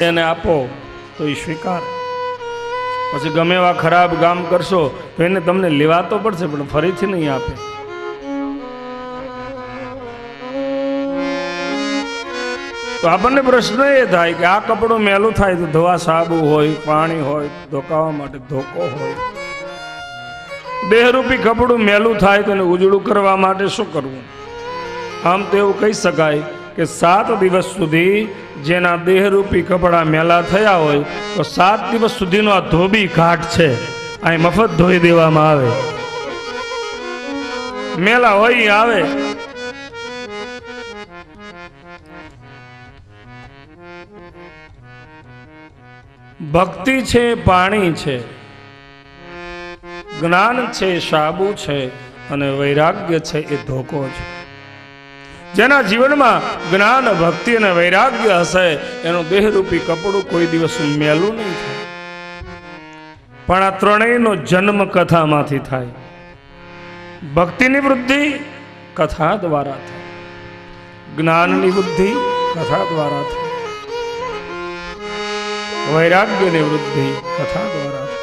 એને આપો તો એ સ્વીકાર. પછી ગમે એવા ખરાબ કામ કરશો તો એને તમને લેવા તો પડશે, પણ ફરીથી નહીં આપે. તો આપણને પ્રશ્ન એ થાય કે આ કપડું મેલું થાય તો ધોવા સાબુ હોય, પાણી હોય, ધોકાવા માટે ધોકો હોય. દેહરૂપી કપડું મેલું થાય તો એને ઉજળું કરવા માટે શું કરવું? આમ તો એવું કહી શકાય કે 7 દિવસ સુધી જેના દેહરૂપી કપડા મેલા થયા હોય તો 7 દિવસ સુધીનો આ ધોબી ઘાટ છે, અહીં મફત ધોઈ દેવામાં આવે. મેલા હોય આવે. ભક્તિ છે પાણી છે, જ્ઞાન છે સાબુ છે, અને વૈરાગ્ય છે એ ધોકો છે. જેના જીવનમાં જ્ઞાન, ભક્તિ અને વૈરાગ્ય હશે એનું દેહરૂપી કપડું કોઈ દિવસ મેલું નહીં થાય. પણ આ ત્રણેયનો જન્મ કથામાંથી થાય. ભક્તિની વૃદ્ધિ કથા દ્વારા થાય, જ્ઞાનની વૃદ્ધિ કથા દ્વારા થાય, વૈરાગ્યની વૃદ્ધિ કથા દ્વારા થાય.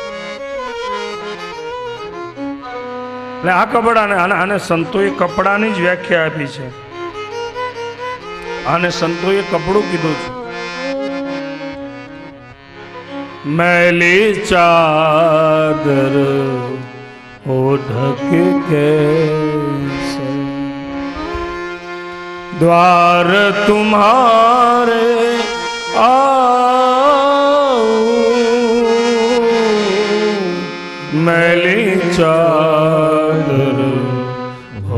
એટલે આ કપડાને આને સંતોએ કપડાની જ વ્યાખ્યા આપી છે. આને સંતોએ કપડું કીધું છે. मैली चादर ओढ़ के कैसे द्वार तुम्हारे आऊं, मैली चादर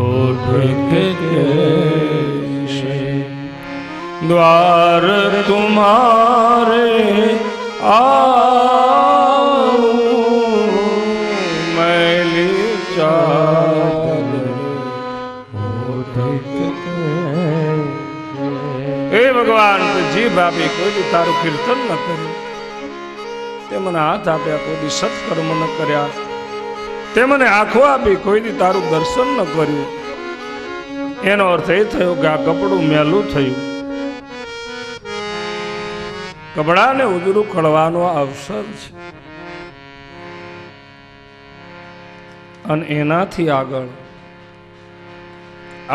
ओढ़ के कैसे द्वार तुम्हारे ભગવાન જીભ આપી કોઈ તારું કીર્તન ન કર્યું, તે મને હાથ આપ્યા કોઈ સત્કર્મ ન કર્યા, તે મને આંખો આપી કોઈ તારું દર્શન ન કર્યું. એનો અર્થ એ થયો કે આ કપડું મેલું થયું. કપડાને ઉજળું કરવાનો અવસર છે. અને એનાથી આગળ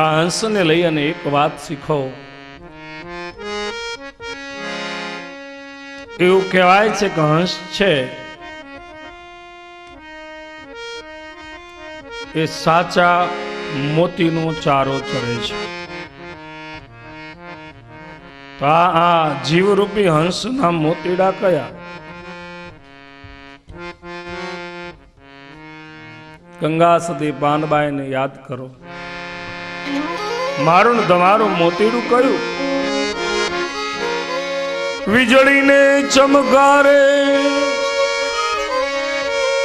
આ હંસને લઈ અને એક વાત શીખો. એવું કહેવાય છે કે હંસ છે એ સાચા મોતીનો ચારો ચરે છે. તો આ જીવરૂપી હંસના મોતીડા કયા? ગંગા સતી પાનબાઈને યાદ કરો. મારું ને તમારું મોતીડું કયું? વીજળીને ચમકારે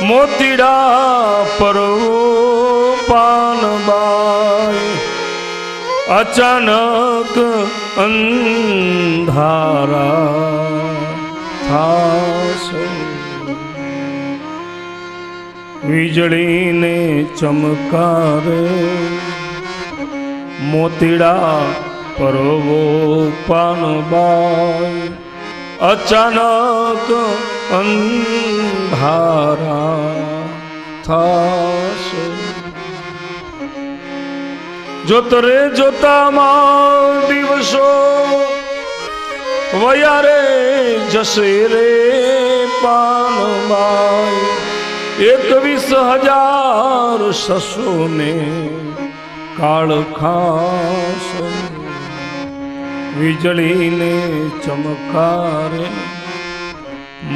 મોતીડા પરવો પાનબાઈ, અચાનક અંધારા થાશે. વીજળીને ચમકારે મોતીડા પરવો પાનબાઈ, અચાનક અંધારા થાશે. જોતરે જોતામાં દિવસો વયા રે જશે રે પાનબાઈ, 21,000 સસોને કાળ ખાશે. વીજળીને ચમકારે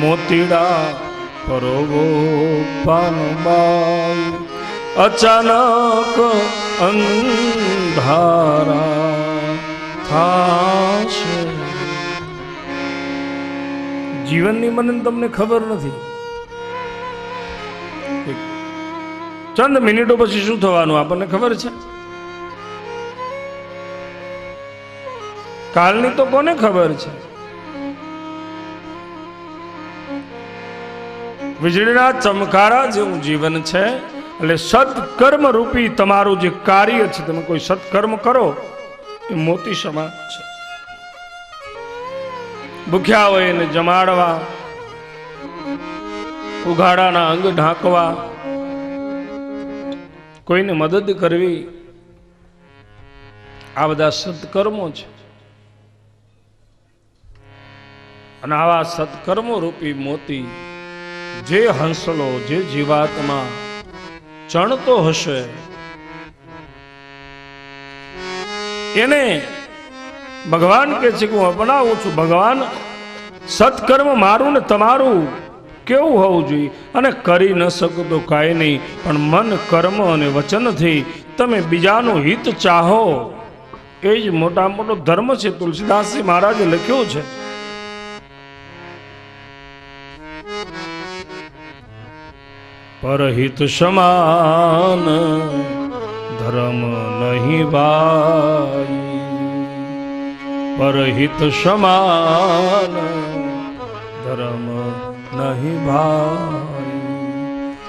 મોતીડા પરવો પાનબાઈ, અચાનક અંધારા થાશે. જીવનની મને તમને ખબર નથી, ચંદ મિનિટો પછી શું થવાનું આપણને ખબર છે? કાલની તો કોને ખબર છે? વીજળીના ચમકારા જેવું જીવન છે. એટલે સત્કર્મ રૂપી તમારું જે કાર્ય છે, તમે કોઈ સત્કર્મ કરો એ મોતી સમાન છે. ભૂખ્યા હોય એને જમાડવા, ઉઘાડાના અંગ ઢાંકવા, કોઈને મદદ કરવી, આ બધા સત્કર્મો છે. અને આવા સત્કર્મો રૂપી મોતી જે હંસલો, જે જીવાત્મા ચણતો હશે એને ભગવાન કહે છે કે હું અપનાવું છું. ભગવાન સત્કર્મ મારું ને તમારું કેવું હોવું જોઈએ? અને કરી ન શકો તો કાંઈ નહીં, પણ મન, કર્મ અને વચનથી તમે બીજાનું હિત ચાહો, એ જ મોટા મોટો ધર્મ છે. તુલસીદાસજી મહારાજે લખ્યું છે, પરહિત સમાન ધર્મ નહીં ભાઈ, પરહિત સમાન ધર્મ નહીં ભાઈ,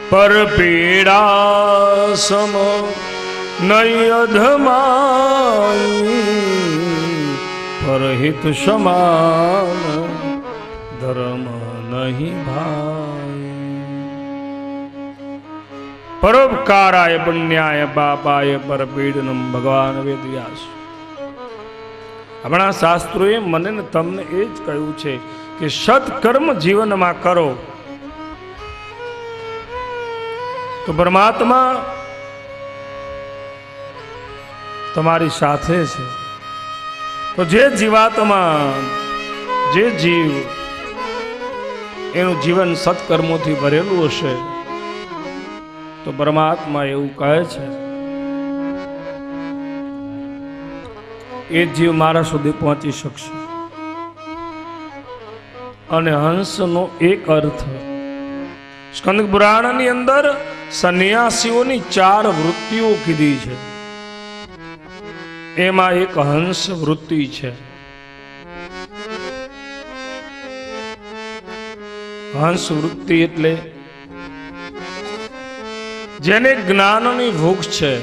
પર પીડા સમ નહીં અધમાઈ, પરહિત સમાન ધર્મ નહીં ભાઈ. પરોપકારાય પુણ્યાય પાપાય પરપીડનમ ભગવાન વેદવ્યાસ. આપણા શાસ્ત્રોએ મને ને તમને એ જ કહ્યું છે કે સત્કર્મ જીવનમાં કરો તો પરમાત્મા તમારી સાથે છે. તો જે જીવાત્મા, જે જીવ એનું જીવન સત્કર્મોથી ભરેલું હશે તો પરમાત્મા એવું કહે છે એ જીવ મારા સુધી પહોંચી શકશે. અને હંસનો એક અર્થ સ્કંદ પુરાણની અંદર સંન્યાસીઓની 4 વૃત્તિઓ કીધી છે, એમાં એક હંસ વૃત્તિ છે. હંસ વૃત્તિ એટલે જેને જ્ઞાનની ભૂખ છે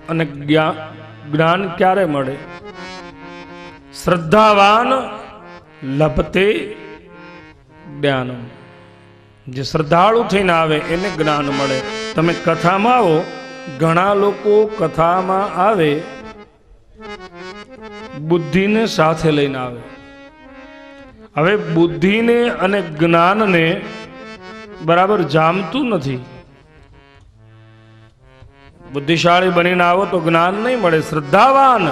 અને જ્ઞાન ક્યારે મળે? શ્રદ્ધાવાન લભતે જ્ઞાનમ. જે શ્રદ્ધાળુ થઈને આવે એને જ્ઞાન મળે. તમે કથામાં આવો, ઘણા લોકો કથામાં આવે બુદ્ધિને સાથે લઈને આવે. હવે બુદ્ધિને અને જ્ઞાનને બરાબર જામતું નથી. બુદ્ધિશાળી બનીને આવો તો જ્ઞાન નહીં મળે. શ્રદ્ધાવાન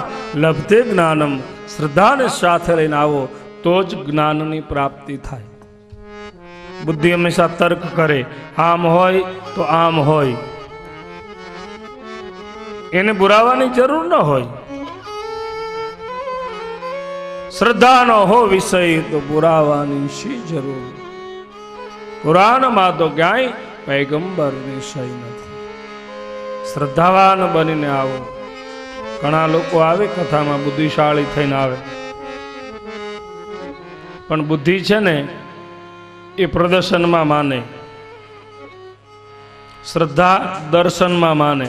લભતે જ્ઞાનમ. શ્રદ્ધાને સાથે લઈને આવો તો જ જ્ઞાનની પ્રાપ્તિ થાય. બુદ્ધિ હંમેશા તર્ક કરે, આમ હોય તો આમ હોય, એને બુરાવાની જરૂર ન હોય. શ્રદ્ધા ન હો વિષય તો પુરાવાની શી જરૂર? કુરાનમાં તો ક્યાંય પૈગંબર વિષય નથી. શ્રદ્ધાવાન બનીને આવો. ઘણા લોકો આવે કથામાં બુદ્ધિશાળી થઈને આવે, પણ બુદ્ધિ છે ને એ પ્રદર્શનમાં માને, શ્રદ્ધા દર્શનમાં માને.